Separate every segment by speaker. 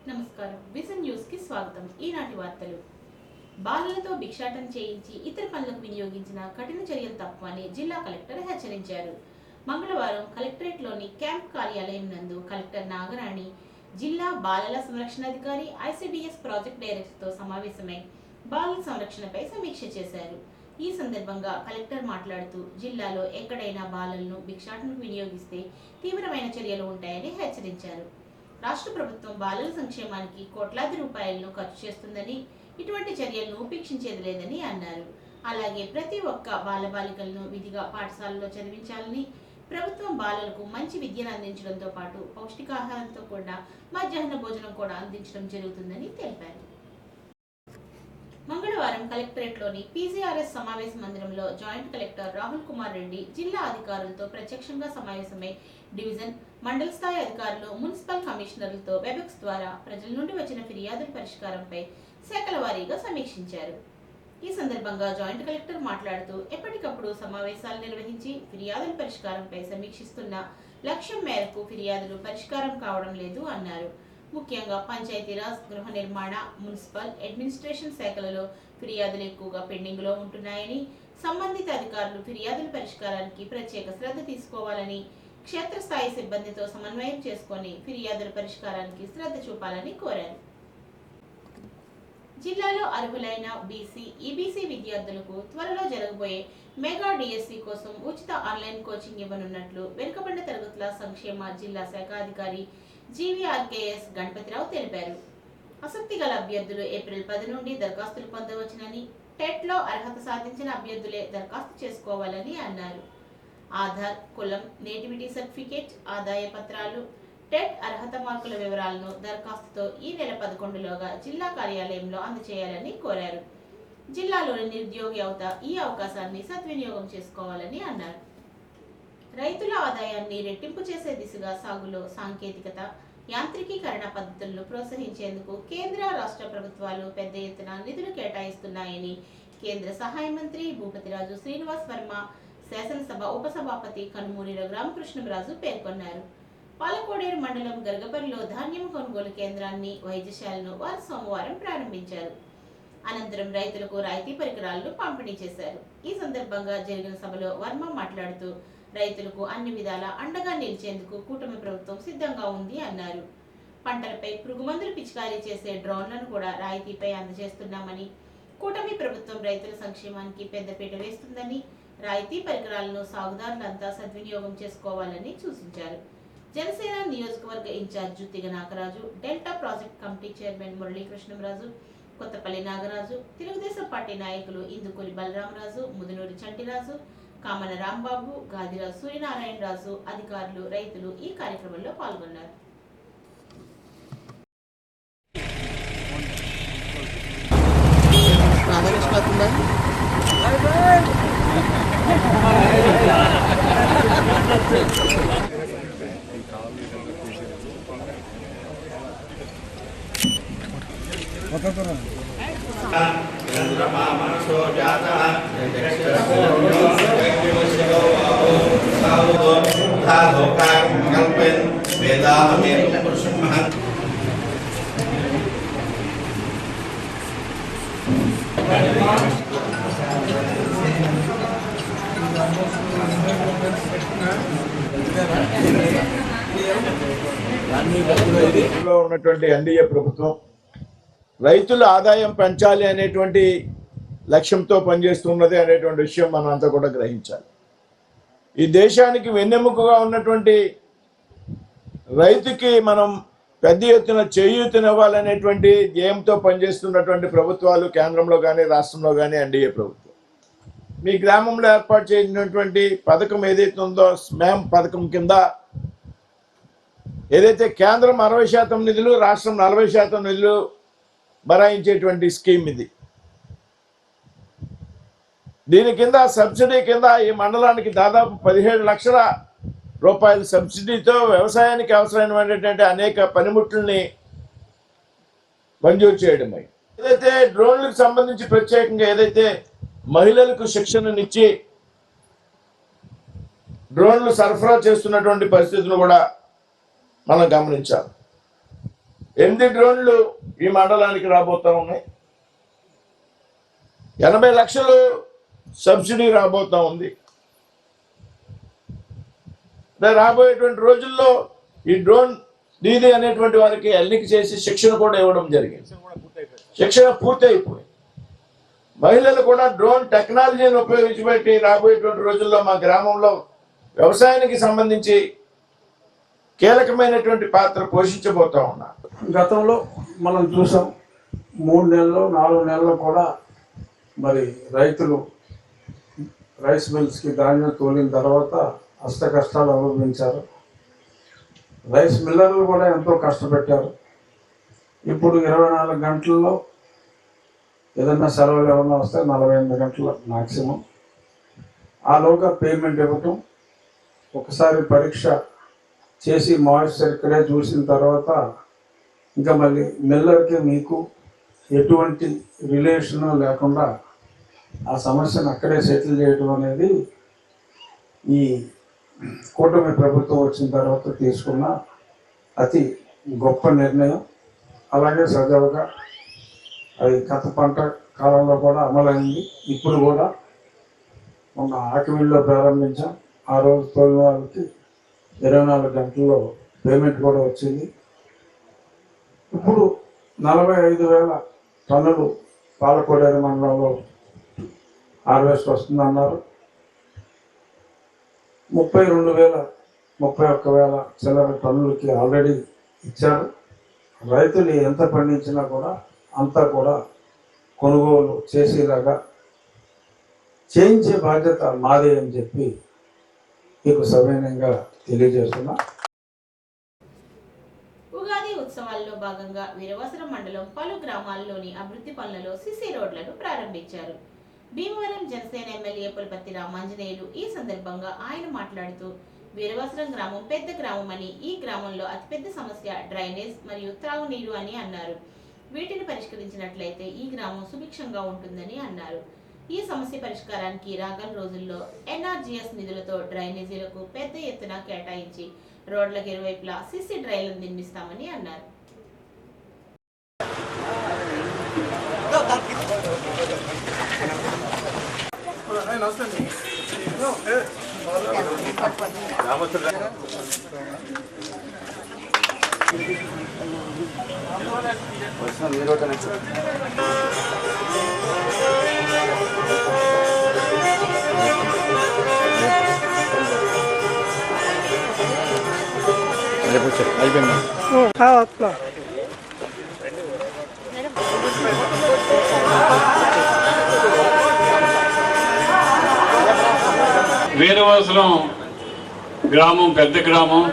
Speaker 1: నమస్కారం vision news కి స్వాగతం. ఈనాటి వార్తలు. బాలలతో భిక్షాటన చేయించి ఇతర పనులకు వినియోగించిన కఠిన చర్యలు తప్పని జిల్లా కలెక్టర్ హెచ్చరించారు. మంగళవారం కలెక్టరేట్లోని క్యాంప్ కార్యాలయం నందు కలెక్టర్ నాగరాణి, జిల్లా బాలల సంరక్షణాధికారి, ఐసిడిఎస్ ప్రాజెక్ట్ డైరెక్టర్తో సమావేశమై బాలల సంరక్షణపై సమీక్ష చేశారు. ఈ సందర్భంగా కలెక్టర్ మాట్లాడుతూ జిల్లాలో ఎక్కడైనా బాలలను భిక్షాటనకు వినియోగిస్తే తీవ్రమైన చర్యలు ఉంటాయని హెచ్చరించారు. రాష్ట్ర ప్రభుత్వం బాలల సంక్షేమానికి కోట్లాది రూపాయలను ఖర్చు చేస్తుందని, ఇటువంటి చర్యలను ఉపేక్షించేది లేదని అన్నారు. అలాగే ప్రతి ఒక్క బాలబాలికలను విధిగా పాఠశాలలో చదివించాలని, ప్రభుత్వం బాలలకు మంచి విద్యను అందించడంతో పాటు పౌష్టికాహారంతో కూడా మధ్యాహ్న భోజనం కూడా అందించడం జరుగుతుందని తెలిపారు. మంగళవారం కలెక్టరేట్లోని పీజీఆర్ఎస్ సమావేశ మందిరంలో జాయింట్ కలెక్టర్ రాహుల్ కుమార్ రెడ్డి జిల్లా అధికారులతో ప్రత్యక్షంగా సమావేశమై డివిజన్, మండల స్థాయి అధికారులు, మున్సిపల్ కమిషనర్లతో వెబెక్స్ ద్వారా ప్రజల నుండి వచ్చిన ఫిర్యాదుల పరిష్కారంపై శాఖల వారీగా సమీక్షించారు. ఈ సందర్భంగా జాయింట్ కలెక్టర్ మాట్లాడుతూ ఎప్పటికప్పుడు సమావేశాలు నిర్వహించి ఫిర్యాదుల పరిష్కారంపై సమీక్షిస్తున్న లక్ష్యం మేరకు ఫిర్యాదులు పరిష్కారం కావడం లేదు అన్నారు. ముఖ్యంగా పంచాయతీరాజ్, గృహ నిర్మాణ, మున్సిపల్, అడ్మినిస్ట్రేషన్ శాఖలలో ఫిర్యాదులు ఎక్కువగా పెండింగ్లో ఉంటున్నాయని, సంబంధిత అధికారులు ఫిర్యాదుల పరిష్కారానికి ప్రత్యేక శ్రద్ధ తీసుకోవాలని, క్షేత్రస్థాయి సిబ్బందితో సమన్వయం చేసుకొని ఫిర్యాదుల పరిష్కారానికి శ్రద్ధ చూపాలని కోరారు. జిల్లాలో అర్హులైన బీసీ, ఈబీసీ విద్యార్థులకు త్వరలో జరగబోయే మెగా డిఎస్సి కోసం ఉచిత ఆన్లైన్ కోచింగ్ ఇవ్వనున్నట్లు వెనుకబడిన తరగతుల సంక్షేమ జిల్లా శాఖ అధికారి జీవీఆర్కేఎస్ గణపతిరావు తెలిపారు. ఆసక్తి గల అభ్యర్థులు ఏప్రిల్ 10 నుండి దరఖాస్తులు పొందవచ్చునని, టెట్లో అర్హత సాధించిన అభ్యర్థులే దరఖాస్తు చేసుకోవాలని అన్నారు. ఆధార్, కులం, నేటివిటీ సర్టిఫికేట్, ఆదాయ పత్రాలు, టెట్ అర్హత మార్కుల వివరాలను దరఖాస్తుతో ఈ నెల 11లోగా జిల్లా కార్యాలయంలో అందజేయాలని కోరారు. జిల్లాలోని నిరుద్యోగ యువత ఈ అవకాశాన్ని సద్వినియోగం చేసుకోవాలని అన్నారు. రైతుల ఆదాయాన్ని రెట్టింపు చేసే దిశగా సాగులో సాంకేతికత, యాంత్రికీకరణ పద్ధతులను ప్రోత్సహించేందుకు కేంద్ర, రాష్ట్ర ప్రభుత్వాలు పెద్ద ఎత్తున నిధులు కేటాయిస్తున్నాయని కేంద్ర సహాయ మంత్రి భూపతిరాజు శ్రీనివాస్ వర్మ, శాసనసభ ఉపసభాపతి కనుమూరి రామకృష్ణరాజు పేర్కొన్నారు. పాలకోడేరు మండలం గర్గపరిలో ధాన్యం కొనుగోలు కేంద్రాన్ని, వైద్యశాలను వారు సోమవారం ప్రారంభించారు. అనంతరం రైతులకు రాయితీ పరికరాలను పంపిణీ చేశారు. ఈ సందర్భంగా జరిగిన సభలో వర్మ మాట్లాడుతూ రైతులకు అన్ని విధాల అండగా నిలిచేందుకు కూటమి ప్రభుత్వం సిద్ధంగా ఉంది అన్నారు. పంటలపై పురుగుమందులు పిచికారీ చేసే డ్రోన్లను కూడా రాయితీపై అందజేస్తున్నామని, కూటమి ప్రభుత్వం రైతుల సంక్షేమానికి పెద్దపీట వేస్తుందని, రాయితీ పరికరాలను సాగుదారులంతా సద్వినియోగం చేసుకోవాలని సూచించారు. జనసేన నియోజకవర్గ in charge Tiga Nagaraju, delta project committee chairman Muralikrishnaraju, Kothapalli Nagaraju, Telugu Desam party నాయకులు ఇందుకూరి బలరామరాజు, ముదునూరి చంటిరాజు, కామన రాంబాబు, గాదిరాజు సూర్యనారాయణరాజు, అధికారులు, రైతులు ఈ కార్యక్రమంలో పాల్గొన్నారు.
Speaker 2: ఉన్నటువంటి ఎన్డీఏ ప్రభుత్వం రైతుల ఆదాయం పెంచాలి అనేటువంటి లక్ష్యంతో పనిచేస్తున్నది అనేటువంటి విషయం మనం అంతా కూడా గ్రహించాలి. ఈ దేశానికి వెన్నెముకగా ఉన్నటువంటి రైతుకి మనం పెద్ద ఎత్తున చేయూతనివ్వాలనేటువంటి ధ్యేయంతో పనిచేస్తున్నటువంటి ప్రభుత్వాలు కేంద్రంలో కానీ రాష్ట్రంలో కానీ ఎన్డీఏ ప్రభుత్వం. మీ గ్రామంలో ఏర్పాటు చేసినటువంటి పథకం ఏదైతే ఉందో స్మామ్ పథకం కింద ఏదైతే కేంద్రం 60% నిధులు, రాష్ట్రం 40% నిధులు భరాయించేటువంటి స్కీమ్ ఇది. దీని కింద సబ్సిడీ కింద ఈ మండలానికి దాదాపు 17 లక్షల రూపాయల సబ్సిడీతో వ్యవసాయానికి అవసరమైనటువంటి అనేక పనిముట్లని మంజూరు చేయడమై, ఏదైతే డ్రోన్లకు సంబంధించి ప్రత్యేకంగా ఏదైతే మహిళలకు శిక్షణనిచ్చి డ్రోన్లు సరఫరా చేస్తున్నటువంటి పరిస్థితులను కూడా మనం గమనించాలి. 8 డ్రోన్లు ఈ మండలానికి రాబోతా ఉన్నాయి. 80 లక్షలు సబ్సిడీ రాబోతా ఉంది. రాబోయేటువంటి రోజుల్లో ఈ డ్రోన్ దీది అనేటువంటి వారికి ఎన్నిక చేసి శిక్షణ కూడా ఇవ్వడం జరిగింది. శిక్షణ పూర్తి అయిపోయింది. మహిళలు కూడా డ్రోన్ టెక్నాలజీని ఉపయోగించి రాబోయేటువంటి రోజుల్లో మా గ్రామంలో వ్యవసాయానికి సంబంధించి కీలకమైనటువంటి పాత్ర పోషించబోతా ఉన్నారు.
Speaker 3: గతంలో మనం చూసాం 3 నెలలు 4 నెలలు కూడా మరి రైతులు రైస్ మిల్స్కి ధాన్యం తోలిన తర్వాత అష్ట కష్టాలు అనుభవించారు. రైస్ మిల్లర్లు కూడా ఎంతో కష్టపెట్టారు. ఇప్పుడు 24 గంటల్లో ఏదన్నా సెలవులు ఏమన్నా వస్తే 48 గంటలు మ్యాక్సిమం. ఆలోగా పేమెంట్ ఇవ్వటం, ఒకసారి పరీక్ష చేసి మాయిశ్చర్ ఇక్కడే చూసిన తర్వాత ఇంకా మళ్ళీ మిల్లర్కి మీకు ఎటువంటి రిలేషన్ లేకుండా ఆ సమస్యను అక్కడే సెటిల్ చేయడం అనేది ఈ కూటమి ప్రభుత్వం వచ్చిన తర్వాత తీసుకున్న అతి గొప్ప నిర్ణయం. అలాగే సజావుగా అది గత పంట కాలంలో కూడా అమలైంది. ఇప్పుడు కూడా మొన్న ఆకివీడులో ప్రారంభించాం. ఆ రోజు తోలిన వాళ్ళకి 24 గంటల్లో పేమెంట్ కూడా వచ్చింది. ఇప్పుడు 45,000 టన్నులు పాలకోడేరు మండలంలో హార్వెస్ట్ వస్తుందన్నారు. 31,000 చిల్లర టన్నులకి ఆల్రెడీ ఇచ్చారు. రైతులు ఎంత పండించినా కూడా అంతా కూడా కొనుగోలు చేసేలాగా చేయించే బాధ్యత మాదే అని చెప్పి మీకు సవినయంగా తెలియజేస్తున్నా.
Speaker 1: ఉగాది ఉత్సవాల్లో భాగంగా వీరవసరం మండలం పలు గ్రామాల్లోని అభివృద్ధి పనులలో సిసి రోడ్లను ప్రారంభించారు. భీమవరం జనసేన ఎమ్మెల్యే పులపర్తి రామాంజనేయులు ఈ సందర్భంగా ఆయన మాట్లాడుతూ, వీరవసరం గ్రామం పెద్ద గ్రామం అని, ఈ గ్రామంలో అతిపెద్ద సమస్య డ్రైనేజ్ మరియు త్రాగునీరు అని అన్నారు. వీటిని పరిష్కరించినట్లయితే ఈ గ్రామం సుభిక్షంగా ఉంటుందని అన్నారు. ఈ సమస్య పరిష్కారానికి రాగల రోజుల్లో ఎన్ఆర్జీఎస్ నిధులతో డ్రైనేజీలకు పెద్ద ఎత్తున కేటాయించి రోడ్లకు ఇరువైపులా సిసి డ్రైన్లను నిర్మిస్తామని అన్నారు.
Speaker 4: వీరవసరం గ్రామం పెద్ద గ్రామం.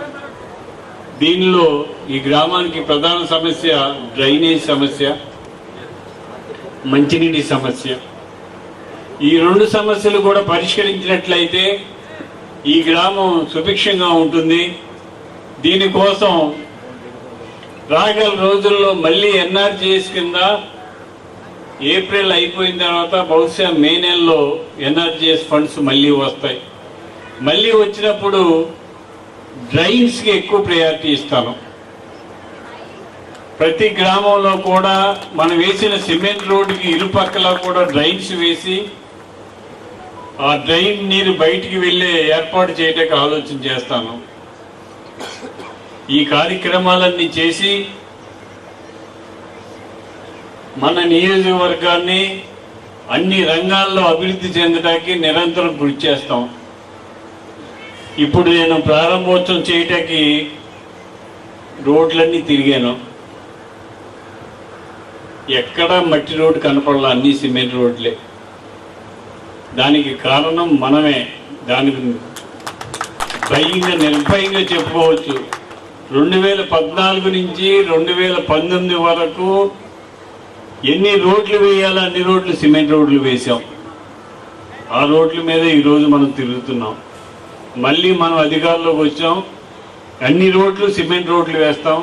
Speaker 4: దీనిలో ఈ గ్రామానికి ప్రధాన సమస్య డ్రైనేజ్ సమస్య, మంచినీటి సమస్య. ఈ 2 సమస్యలు కూడా పరిష్కరించినట్లయితే ఈ గ్రామం సుభిక్షంగా ఉంటుంది. దీనికోసం రాగల రోజుల్లో మళ్ళీ ఎన్ఆర్జీఎస్ కింద ఏప్రిల్ అయిపోయిన తర్వాత బహుశా మే నెలలో ఎన్ఆర్జీఎస్ ఫండ్స్ మళ్ళీ వస్తాయి. మళ్ళీ వచ్చినప్పుడు డ్రైన్స్కి ఎక్కువ ప్రయారిటీ ఇస్తాను. ప్రతి గ్రామంలో కూడా మనం వేసిన సిమెంట్ రోడ్డుకి ఇరుపక్కల కూడా డ్రైన్స్ వేసి ఆ డ్రైన్ నీరు బయటికి వెళ్ళే ఏర్పాటు చేయడానికి ఆలోచన చేస్తాను. ఈ కార్యక్రమాలన్నీ చేసి మన నియోజకవర్గాన్ని అన్ని రంగాల్లో అభివృద్ధి చెందడానికి నిరంతరం కృషి చేస్తాం. ఇప్పుడు నేను ప్రారంభోత్సవం చేయటానికి రోడ్లన్నీ తిరిగాను. ఎక్కడా మట్టి రోడ్డు కనపడాల, అన్ని సిమెంట్ రోడ్లే. దానికి కారణం మనమే. దానికి నిర్భయంగా చెప్పుకోవచ్చు. 2014 నుంచి 2019 వరకు ఎన్ని రోడ్లు వేయాలో అన్ని రోడ్లు సిమెంట్ రోడ్లు వేసాం. ఆ రోడ్ల మీద ఈరోజు మనం తిరుగుతున్నాం. మళ్ళీ మనం అధికారంలోకి వచ్చాం, అన్ని రోడ్లు సిమెంట్ రోడ్లు వేస్తాం.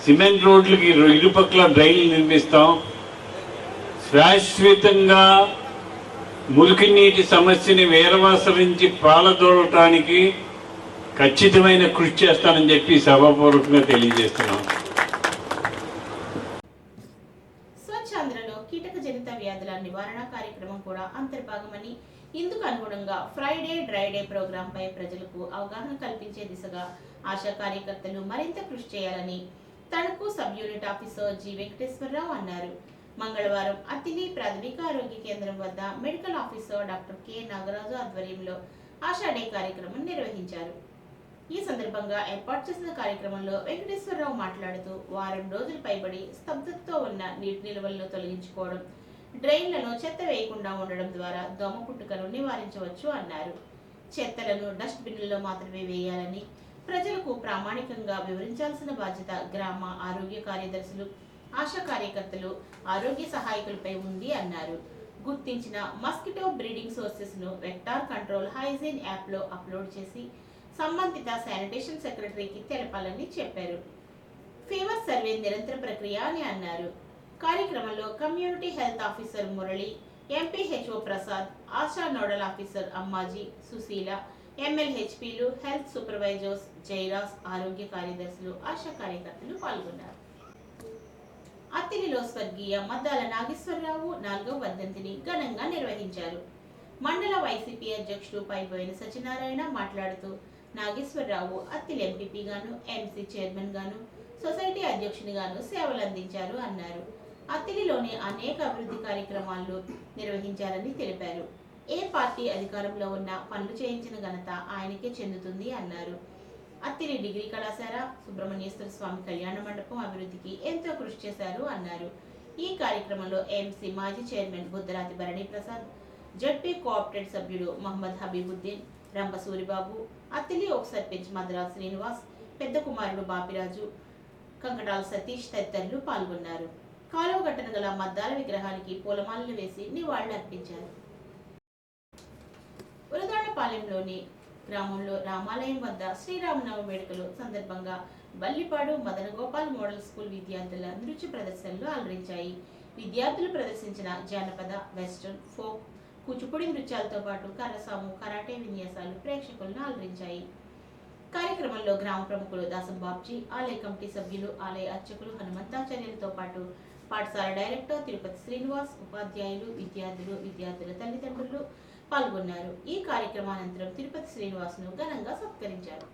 Speaker 4: సిమెంట్ రోడ్లకి ఇరుపక్కల డ్రైన్లు నిర్మిస్తాం. శాశ్వతంగా మురికి నీటి సమస్యని వీరవసరించి పాలదోలటానికి ఖచ్చితమైన కృషి చేస్తానని చెప్పి సభాపూర్వకంగా తెలియజేస్తున్నాం.
Speaker 1: సంబంధిత వ్యాధుల నివారణ కార్యక్రమం కూడా అంతర్భాగమని, ఇందుకు అనుగుణంగా ఫ్రైడే డ్రై డే ప్రోగ్రాంపై ప్రజలకు అవగాహన కల్పించే దిశగా ఆశా కార్యకర్తలు మరింత కృషి చేయాలని Tanuku sub unit officer G Venkateswararao అన్నారు. మంగళవారం అత్తిలి ప్రాథమిక ఆరోగ్య కేంద్రం వద్ద medical officer doctor K Nagaraju ఆధ్వర్యంలో ఆశా డే కార్యక్రమం నిర్వహించారు. ఈ సందర్భంగా ఏర్పాటు చేసిన కార్యక్రమంలో వెంకటేశ్వరరావు మాట్లాడుతూ వారం రోజులు పైబడి స్తబ్దతతో ఉన్న నీటి నిల్వలను తొలగించుకోవడం, డ్రైన్లలో చెత్త వేయకుండా ఉండడం ద్వారా దోమ పుట్టుకను నివారించవచ్చు అన్నారు. చెత్తలను డస్ట్ బిన్లలో మాత్రమే వేయాలని ప్రజలకు ప్రామాణికంగా వివరించాల్సిన బాధ్యత గ్రామ ఆరోగ్య కార్యదర్శులు, ఆశా కార్యకర్తలు, ఆరోగ్య సహాయకులపై ఉంది అన్నారు. గుర్తించిన మస్కిటో బ్రీడింగ్ సోర్సెస్ ను వెక్టార్ కంట్రోల్ హైజీన్ యాప్ లో అప్లోడ్ చేసి సంబంధిత శానిటేషన్ సెక్రటరీకి తెలపాలని చెప్పారు. ఫీవర్ సర్వే నిరంతర ప్రక్రియ అని అన్నారు. కార్యక్రమంలో community health officer Murali, MPHO Prasad, ASHA nodal officer Ammaji, Sushila, ఎంఎల్హెచ్పీలు, హెల్త్ సూపర్వైజర్స్, జైరాస్, ఆరోగ్య కార్యదర్శులు, ఆశా కార్యకర్తలు పాల్గొన్నారు. అత్తిలిలో స్వర్గీయ మద్దాల నాగేశ్వరరావు 4వ వర్ధంతిని ఘనంగా నిర్వహించారు. మండల వైసీపీ అధ్యక్షుడు పైబోయిన సత్యనారాయణ మాట్లాడుతూ నాగేశ్వరరావు అత్తిలి ఎంపీపీ గాను, ఎంసీ చైర్మన్ గాను, సొసైటీ అధ్యక్షునిగాను సేవలు అందించారు అన్నారు. అత్తిలిలోని అనేక అభివృద్ధి కార్యక్రమాలు నిర్వహించారని తెలిపారు. ఏ పార్టీ అధికారంలో ఉన్నా పనులు చేయించిన ఘనత ఆయనకే చెందుతుంది అన్నారు. అత్తిలి డిగ్రీ కళాశాల, సుబ్రహ్మణ్యేశ్వర స్వామి కళ్యాణ మండపం అభివృద్ధికి ఎంతో కృషి చేశారు అన్నారు. ఈ కార్యక్రమంలో ఎంసీ మాజీ chairman Buddharathi Bharani Prasad, ZP coopted సభ్యుడు మహమ్మద్ హబీబుద్దీన్, రంప సూరిబాబు, అత్తిలి ఉప సర్పంచ్ మద్రాస్ శ్రీనివాస్, పెద్ద కుమారుడు బాపిరాజు, కంకటాల సతీష్ తదితరులు పాల్గొన్నారు. కాలువ గట్టన గల మద్దాల విగ్రహానికి పూలమాలలు వేసి నివాళులు అర్పించారు. ఉరదాడపాలెంలోని గ్రామంలో రామాలయం వద్ద శ్రీరామనవమి వేడుకలు సందర్భంగా బల్లిపాడు మదనగోపాల్ మోడల్ స్కూల్ విద్యార్థుల నృత్య ప్రదర్శనలు అలరించాయి. విద్యార్థులు ప్రదర్శించిన జానపద, వెస్టర్న్, ఫోక్, కూచిపూడి నృత్యాలతో పాటు కర్రసాము, కరాటే విన్యాసాలు ప్రేక్షకులను అలరించాయి. కార్యక్రమంలో గ్రామ ప్రముఖులు దాసం బాబ్జీ, ఆలయ కమిటీ సభ్యులు, ఆలయ అర్చకులు హనుమంతాచార్యులతో పాటు పాఠశాల డైరెక్టర్ తిరుపతి శ్రీనివాస్, ఉపాధ్యాయులు, విద్యార్థుల తల్లిదండ్రులు పాల్గొన్నారు. ఈ కార్యక్రమానంతరం తిరుపతి శ్రీనివాస్ను ఘనంగా సత్కరించారు.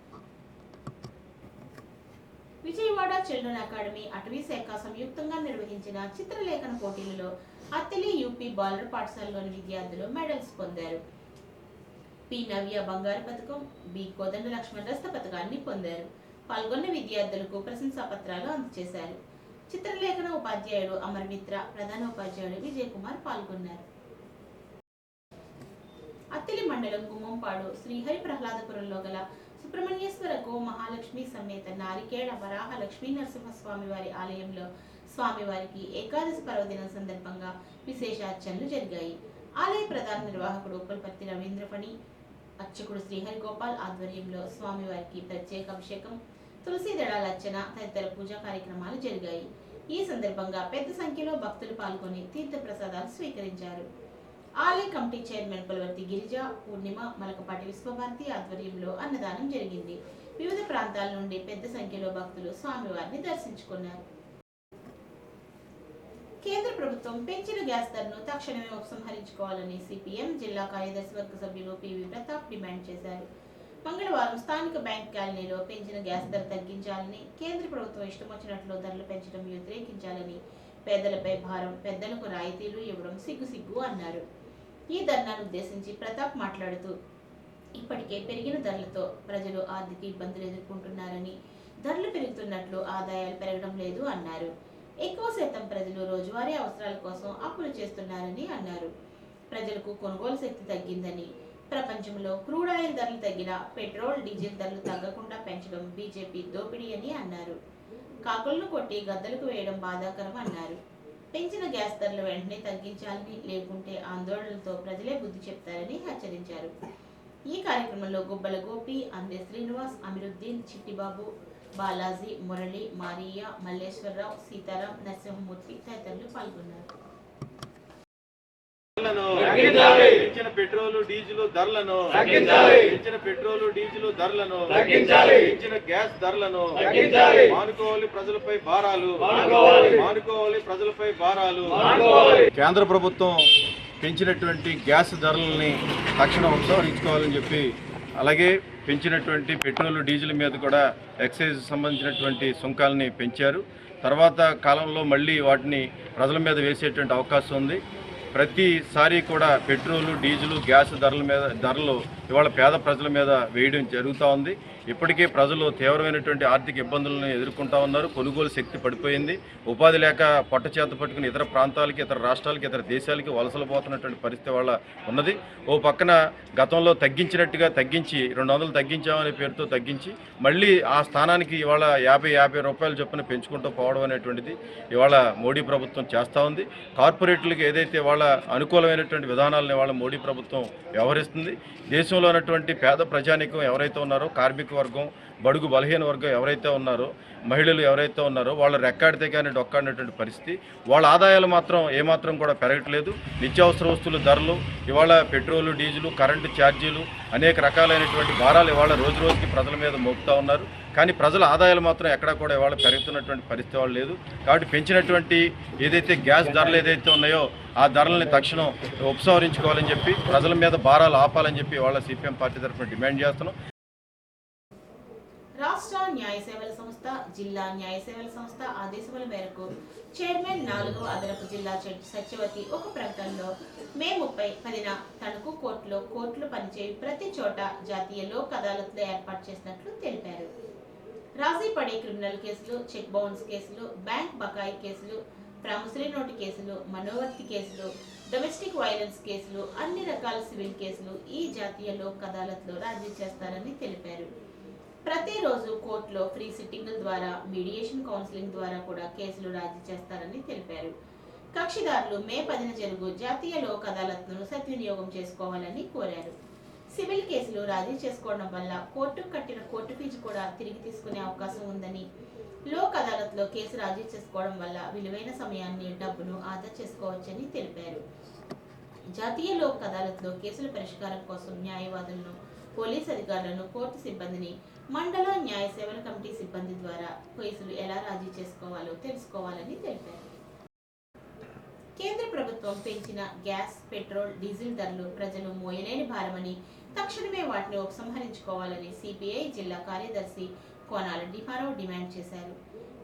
Speaker 1: విజయవాడ చిల్డ్రన్ అకాడమీ, అటవీ శాఖ సంయుక్తంగా నిర్వహించిన చిత్రలేఖన పోటీలలో అత్తిలి యూపీ బాలర్ పాఠశాలలోని విద్యార్థులు మెడల్స్ పొందారు. పి నవ్య బంగారు పథకం, బి కోదండ లక్ష్మణ్ రస్త పథకాన్ని పొందారు. పాల్గొన్న విద్యార్థులకు ప్రశంసా పత్రాలు అందజేశారు. చిత్రలేఖన ఉపాధ్యాయుడు అమర్మిత్ర, ప్రధాన ఉపాధ్యాయుడు విజయ్ కుమార్ పాల్గొన్నారు. అత్తిలి మండలం గుమ్మంపాడు శ్రీహరి ప్రహ్లాదపురంలో గల సుబ్రహ్మణ్యేశ్వర గో మహాలక్ష్మి సమేత నారికేళ వరాహ లక్ష్మీ నరసింహస్వామి వారి ఆలయంలో స్వామివారికి ఏకాదశి పర్వదినం సందర్భంగా విశేష అర్చనలు జరిగాయి. ఆలయ ప్రధాన నిర్వాహకుడు ఉప్పల్పర్తి రవీంద్రఫణి, అర్చకుడు శ్రీహరి గోపాల్ ఆధ్వర్యంలో స్వామివారికి ప్రత్యేక అభిషేకం, తులసి దళాల అర్చన తదితర పూజా కార్యక్రమాలు జరిగాయి. ఈ సందర్భంగా పెద్ద సంఖ్యలో భక్తులు పాల్గొని తీర్థ ప్రసాదాలు స్వీకరించారు. ఆలయ కమిటీ చైర్మన్ పులవర్తి గిరిజ, పూర్ణిమ, మలకపాటి విశ్వభారతి ఆధ్వర్యంలో అన్నదానం జరిగింది. వివిధ ప్రాంతాల నుండి పెద్ద సంఖ్యలో భక్తులు స్వామివారిని దర్శించుకున్నారు. కేంద్ర ప్రభుత్వం పెంచిన గ్యాస్ ధరను తక్షణమే ఉపసంహరించుకోవాలని సిపిఎం జిల్లా కార్యదర్శి వర్గ సభ్యులు పివి ప్రతాప్ డిమాండ్ చేశారు. మంగళవారం స్థానిక బ్యాంక్ కాలనీలో పెంచిన గ్యాస్ ధర తగ్గించాలని, కేంద్ర ప్రభుత్వం ఇష్టం వచ్చినట్లు ధరలు పెంచడం వ్యతిరేకించాలని, పేదలపై భారం, పెద్దలకు రాయితీలు ఇవ్వడం సిగ్గు అన్నారు. ఈ ధర్నాను ఉద్దేశించి ప్రతాప్ మాట్లాడుతూ ఇప్పటికే పెరిగిన ధరలతో ప్రజలు ఆర్థిక ఇబ్బందులు ఎదుర్కొంటున్నారని, ధరలు పెరుగుతున్నట్లు ఆదాయాలు పెరగడం లేదు అన్నారు. ఎక్కువ శాతం ప్రజలు రోజువారీ అవసరాల కోసం అప్పులు చేస్తున్నారని అన్నారు. ప్రజలకు కొనుగోలు శక్తి తగ్గిందని, ప్రపంచంలో క్రూడ్ ఆయిల్ ధరలు తగ్గినా పెట్రోల్, డీజిల్ ధరలు తగ్గకుండా పెంచడం బీజేపీ దోపిడీ అని అన్నారు. కాకులను కొట్టి గద్దలకు వేయడం బాధాకరం అన్నారు. పెంచిన గ్యాస్ ధరలు వెంటనే తగ్గించాలని, లేకుంటే ఆందోళనలతో ప్రజలే బుద్ధి చెప్తారని హెచ్చరించారు. ఈ కార్యక్రమంలో గుబ్బల గోపి, అందే శ్రీనివాస్, అమిరుద్దీన్, చిట్టిబాబు, బాలాజీ, మురళి, మారియా, మల్లేశ్వరరావు, సీతారాం, నరసింహమూర్తి తదితరులు పాల్గొన్నారు.
Speaker 5: పెంచిన పెట్రోలు డీజిల్ ధరలను పెంచిన పెట్రోలు డీజిల్ ధరలను పెంచిన గ్యాస్ ధరలను మానుకోవాలి ప్రజలపై భారాలు మానుకోవాలి ప్రజలపై భారాలు. కేంద్ర ప్రభుత్వం పెంచినటువంటి గ్యాస్ ధరలని తక్షణం ఉపసంహరించుకోవాలని చెప్పి, అలాగే పెంచినటువంటి పెట్రోల్ డీజిల్ మీద కూడా ఎక్సైజ్ సంబంధించినటువంటి సుంకాలని పెంచారు. తర్వాత కాలంలో మళ్ళీ వాటిని ప్రజల మీద వేసేటువంటి అవకాశం ఉంది. ప్రతిసారి కూడా పెట్రోలు డీజిల్ గ్యాస్ ధరలు ఇవాళ పేద ప్రజల మీద వేయడం జరుగుతూ ఉంది. ఇప్పటికే ప్రజలు తీవ్రమైనటువంటి ఆర్థిక ఇబ్బందులను ఎదుర్కొంటూ ఉన్నారు. కొనుగోలు శక్తి పడిపోయింది. ఉపాధి లేక పొట్ట చేత పట్టుకుని ఇతర ప్రాంతాలకి, ఇతర రాష్ట్రాలకి, ఇతర దేశాలకి వలసలు పోతున్నటువంటి పరిస్థితి వాళ్ళ ఉన్నది. ఓ పక్కన గతంలో తగ్గించినట్టుగా తగ్గించి 200 తగ్గించామనే పేరుతో తగ్గించి మళ్ళీ ఆ స్థానానికి ఇవాళ 50 రూపాయలు చొప్పున పెంచుకుంటూ పోవడం అనేటువంటిది ఇవాళ మోడీ ప్రభుత్వం చేస్తూ ఉంది. కార్పొరేట్లకు ఏదైతే వాళ్ళ అనుకూలమైనటువంటి విధానాలను ఇవాళ మోడీ ప్రభుత్వం వ్యవహరిస్తుంది. దేశంలో ఉన్నటువంటి పేద ప్రజానికం ఎవరైతే ఉన్నారో, కార్మిక వర్గం, బడుగు బలహీన వర్గం ఎవరైతే ఉన్నారో, మహిళలు ఎవరైతే ఉన్నారో వాళ్ళ రెక్కాడితే కానీ డొక్కాడినటువంటి పరిస్థితి. వాళ్ళ ఆదాయాలు మాత్రం ఏమాత్రం కూడా పెరగట్లేదు. నిత్యావసర వస్తువుల ధరలు ఇవాళ పెట్రోలు డీజిలు కరెంటు ఛార్జీలు అనేక రకాలైనటువంటి భారాలు ఇవాళ రోజు రోజుకి ప్రజల మీద మోపుతూ ఉన్నారు. కానీ ప్రజల ఆదాయాలు మాత్రం ఎక్కడా కూడా ఇవాళ పెరుగుతున్నటువంటి పరిస్థితి వాళ్ళు లేదు. కాబట్టి పెంచినటువంటి ఏదైతే గ్యాస్ ధరలు ఏదైతే ఉన్నాయో ఆ ధరలని తక్షణం ఉపసంహరించుకోవాలని చెప్పి, ప్రజల మీద భారాలు ఆపాలని చెప్పి ఇవాళ సిపిఎం పార్టీ తరఫున డిమాండ్ చేస్తున్నాం.
Speaker 1: రాష్ట్ర న్యాయ సేవల సంస్థ, జిల్లా న్యాయ సేవల సంస్థ ఆదేశాల మేరకు చైర్మన్ 4వ అదనపు జిల్లా జడ్జి సత్యవతి ఒక ప్రకటనలో మే 30న తణుకు కోర్టులు పనిచేయి ప్రతి చోట జాతీయ లోక్ అదాలత్లు ఏర్పాటు చేసినట్లు తెలిపారు. రాజీ పడే క్రిమినల్ కేసులు, చెక్ బౌన్స్ కేసులు, బ్యాంక్ బకాయి కేసులు, ప్రామిసరీ నోటు కేసులు, మనోవర్తి కేసులు, డొమెస్టిక్ వైలెన్స్ కేసులు, అన్ని రకాల సివిల్ కేసులు ఈ జాతీయ లోక్ అదాలత్లో రాజీ చేస్తారని తెలిపారు. ప్రతిరోజు కోర్టులో ఫ్రీ సిట్టింగుల ద్వారా, మీడియేషన్ కౌన్సిలింగ్ ద్వారా కూడా కేసులు రాజీ చేస్తారని తెలిపారు. కక్షిదారులు మే 10న జరుగు జాతీయ లోక్ అదాలత్ను సద్వినియోగం చేసుకోవాలని కోరారు. సివిల్ కేసులు రాజీ చేసుకోవడం వల్ల కోర్టుకు కట్టిన కోర్టు ఫీజు కూడా తిరిగి తీసుకునే అవకాశం ఉందని, లోక్ అదాలత్లో కేసు రాజీ చేసుకోవడం వల్ల విలువైన సమయాన్ని, డబ్బును ఆదా చేసుకోవచ్చని తెలిపారు. జాతీయ లోక్ అదాలత్లో కేసుల పరిష్కారం కోసం న్యాయవాదులను, పోలీస్ అధికారులను, కోర్టు సిబ్బందిని, మండల న్యాయ సేవల కమిటీ సిబ్బంది ద్వారా కేసులు ఎలా రాజీ చేసుకోవాలో తెలుసుకోవాలని తెలిపారు. కేంద్ర ప్రభుత్వం పెంచిన గ్యాస్, పెట్రోల్, డీజిల్ ధరలు ప్రజలు మోయలేని భారమని, తక్షణమే వాటిని ఉపసంహరించుకోవాలని సిపిఐ జిల్లా కార్యదర్శి కోనాల డిమారావు డిమాండ్ చేశారు.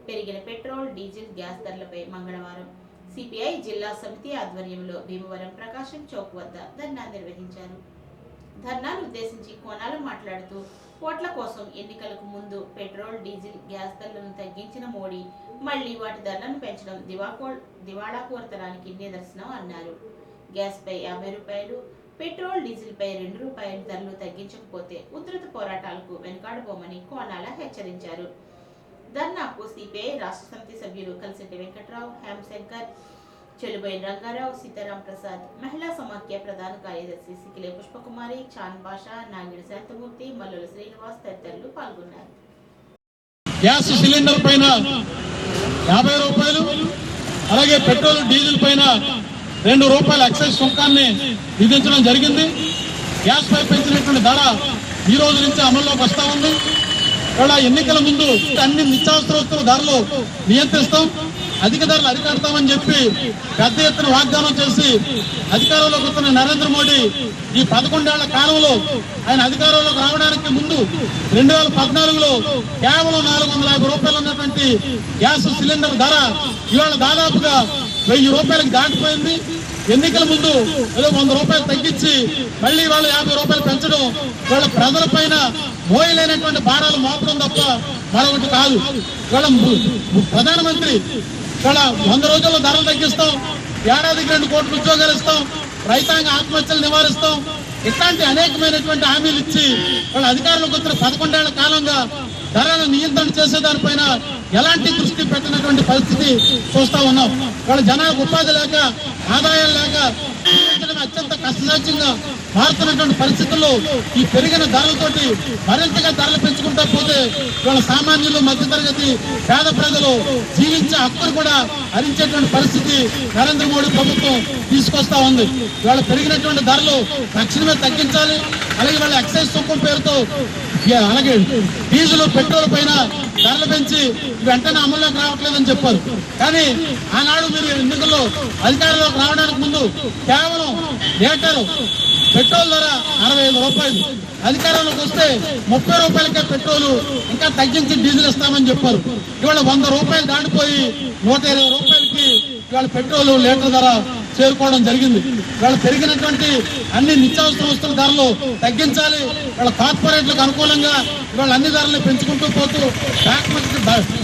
Speaker 1: పెరిగిన పెట్రోల్, డీజిల్, గ్యాస్ ధరలపై మంగళవారం సిపిఐ జిల్లా సమితి ఆధ్వర్యంలో భీమవరం ప్రకాశం చౌక్ వద్ద ధర్నా నిర్వహించారు. ధర్నాను ఉద్దేశించి కోనాల మాట్లాడుతూ, ఓట్ల కోసం ఎన్నికలకు ముందు పెట్రోల్, డీజిల్, గ్యాస్ ధరలను తగ్గించిన మోడీ మళ్లీ వాటి ధరలను పెంచడం దివాళాకోరతనానికి నిదర్శనం అన్నారు. గ్యాస్ పై 50 రూపాయలు, పెట్రోల్, డీజిల్ పై 2 రూపాయలు ధరలు తగ్గించకపోతే ఉధృత పోరాటాలకు వెనుకాడబోమని కోనాల హెచ్చరించారు. ధర్నాకు సిపిఐ రాష్ట్ర సమితి సభ్యులు కలిసెట్టి వెంకట్రావు, హేమశంకర్, చెలుబోయిన రంగారావు, సీతారాం ప్రసాద్, మహిళా సమాఖ్య ప్రధాన కార్యదర్శి సికిలే పుష్పకుమారి, చాన్ బాషా, నాగిడి శాంతమూర్తి, మల్లుల శ్రీనివాస్ తదితరులు పాల్గొన్నారు.
Speaker 6: గ్యాస్ సిలిండర్ పైన 50 రూపాయలు, అలాగే పెట్రోల్, డీజిల్ పైన 2 రూపాయల ఎక్సైజ్ సుంకాన్ని విధించడం జరిగింది. గ్యాస్ పై పెంచినటువంటి ధర ఈ రోజు నుంచి అమల్లోకి వస్తా ఉంది. ఇక్కడ ఎన్నికల ముందు అన్ని నిత్యావసర వస్తువుల ధరలు నియంత్రిస్తాం, అధిక ధరలు అరికడతామని చెప్పి పెద్ద ఎత్తున వాగ్దానం చేసి అధికారంలోకి వస్తున్న నరేంద్ర మోడీ ఈ 11 ఏళ్ల కాలంలో ఆయన అధికారంలోకి రావడానికి ముందు 2014లో కేవలం 450 రూపాయలు ఉన్నటువంటి గ్యాస్ సిలిండర్ ధర ఇవాళ దాదాపుగా 1000 రూపాయలకు దాటిపోయింది. ఎన్నికల ముందు ఏదో 100 రూపాయలు తగ్గించి మళ్ళీ వాళ్ళు 50 రూపాయలు పెంచడం వాళ్ళ ప్రజల పైన మోయలేనటువంటి భారాలు మోపడం తప్ప మరొకటి కాదు. వాళ్ళ ప్రధానమంత్రి ఇక్కడ 100 రోజుల్లో ధరలు తగ్గిస్తాం, ఏడాదికి 2 కోట్ల ఉద్యోగాలు ఇస్తాం, రైతాంగ ఆత్మహత్యలు నివారిస్తాం, ఇట్లాంటి అనేకమైనటువంటి హామీలు ఇచ్చి వాళ్ళ అధికారంలోకి వచ్చిన 11 ఏళ్ల కాలంగా ధరలను నియంత్రణ చేసేదానిపైన ఎలాంటి దృష్టి పెట్టినటువంటి పరిస్థితి చూస్తా ఉన్నాం. వాళ్ళ జనాలకు ఉపాధి లేక, ఆదాయం లేక అత్యంత కష్టసాధ్యంగా మారుతున్నటువంటి పరిస్థితుల్లో ఈ పెరిగిన ధరలతోటి మరింతగా ధరలు పెంచుకుంటూ పోతే ఇవాళ సామాన్యులు, మధ్యతరగతి పేద ప్రజలు జీవించే హక్కును కూడా హరించేటువంటి పరిస్థితి నరేంద్ర మోడీ ప్రభుత్వం తీసుకొస్తా ఉంది. ఇవాళ పెరిగినటువంటి ధరలు తక్షణమే తగ్గించాలి. అలాగే వాళ్ళ ఎక్సైజ్ సుంకం పేరుతో అలాగే డీజిల్, పెట్రోల్ పైన ధరలు పెంచి వెంటనే అమల్లోకి రావట్లేదని చెప్పారు. కానీ ఆనాడు మీరు ఎన్నికల్లో అధికారంలోకి రావడానికి ముందు కేవలం లీటరు పెట్రోల్ ధర 65 రూపాయలు, అధికారంలోకి వస్తే 30 రూపాయలకే పెట్రోల్ ఇంకా తగ్గించి డీజిల్ ఇస్తామని చెప్పారు. ఇవాళ 100 రూపాయలు దాటిపోయి 120 రూపాయలకి ఇవాళ పెట్రోల్ లీటర్ ధర చేరుకోవడం జరిగింది. ఇవాళ పెరిగినటువంటి అన్ని నిత్యావసర వస్తువుల ధరలు తగ్గించాలి. ఇవాళ కార్పొరేట్లకు అనుకూలంగా ఇవాళ అన్ని ధరలు పెంచుకుంటూ పోతూ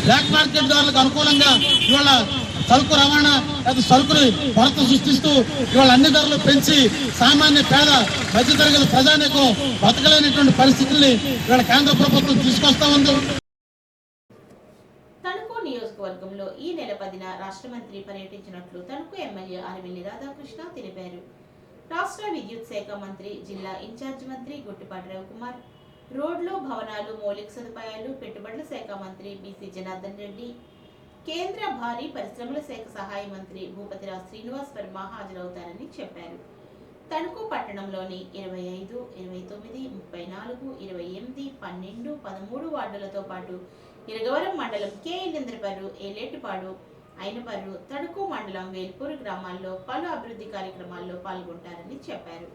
Speaker 6: బ్లాక్ మార్కెట్ ధరలకు అనుకూలంగా ఇవాళ సరుకు రవాణా లేదా సరుకుని కొరత సృష్టిస్తూ ఇవాళ అన్ని ధరలు పెంచి సామాన్య పేద మధ్యతరగతి ప్రజానీకం బతకలేనటువంటి పరిస్థితుల్ని ఇవాళ కేంద్ర ప్రభుత్వం తీసుకొస్తా ఉంది.
Speaker 1: తణుకు నియోజకవర్గంలో ఈ నెల 10న రాష్ట్ర మంత్రి పర్యటించినట్లు తణుకు ఎమ్మెల్యే ఆరిమిల్లి రాధాకృష్ణ తెలిపారు. రాష్ట్ర విద్యుత్ శాఖ మంత్రి, జిల్లా ఇన్ఛార్జ్ మంత్రి గుట్టిపాటి రవికుమార్, రోడ్లు, భవనాలు, మౌలిక సదుపాయాలు, పెట్టుబడుల శాఖ మంత్రి బీసీ జనార్దన్ రెడ్డి, కేంద్ర భారీ పరిశ్రమల శాఖ సహాయ మంత్రి భూపతిరాజ్ శ్రీనివాస్ వర్మ హాజరవుతారని చెప్పారు. తణుకు పట్టణంలోని 25, 29, 34, 28, 12, 13 వార్డులతో పాటు ఇరగవరం మండలం కే ఇల్లేంద్రపర్రు, ఏలేటిపాడు, అయినపర్రు, తణుకు మండలం వేల్పూర్ గ్రామాల్లో పలు అభివృద్ధి కార్యక్రమాల్లో పాల్గొంటారని చెప్పారు.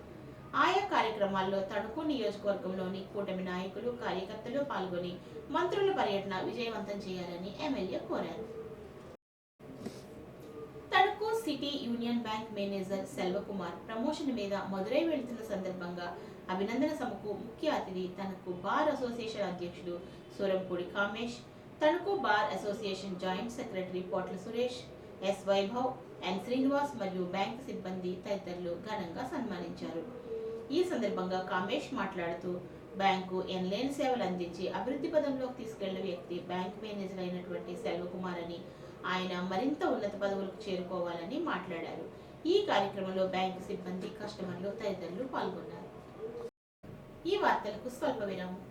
Speaker 1: ఆయా కార్యక్రమాల్లో తణుకు నియోజకవర్గంలోని కూటమి నాయకులు, కార్యకర్తలు పాల్గొని మంత్రుల పర్యటన విజయవంతం చేయాలని ఎమ్మెల్యే కోరారు. Tanuku city union bank manager Selvakumar promotion మీద మదురై వెళ్తున్న సందర్భంగా అభినందన సభకు ముఖ్య అతిథి తణుకు బార్ అసోసియేషన్ అధ్యక్షుడు Surampudi Kamesh, Tanuku bar association joint secretary Potla Suresh, S Vaibhav, N Srinivas మరియు బ్యాంకు సిబ్బంది తదితరులు ఘనంగా సన్మానించారు. ఈ సందర్భంగా కామేష్ మాట్లాడుతూ బ్యాంకు ఎనలేని సేవలు అందించి అభివృద్ధి పదంలోకి తీసుకెళ్లిన వ్యక్తి బ్యాంక్ మేనేజర్ అయినటువంటి సెల్వకుమార్ అని, ఆయన మరింత ఉన్నత పదవులకు చేరుకోవాలని మాట్లాడారు. ఈ కార్యక్రమంలో బ్యాంకు సిబ్బంది, కస్టమర్లు తదితరులు పాల్గొన్నారు. ఈ వార్తలకు స్వల్ప విరామం.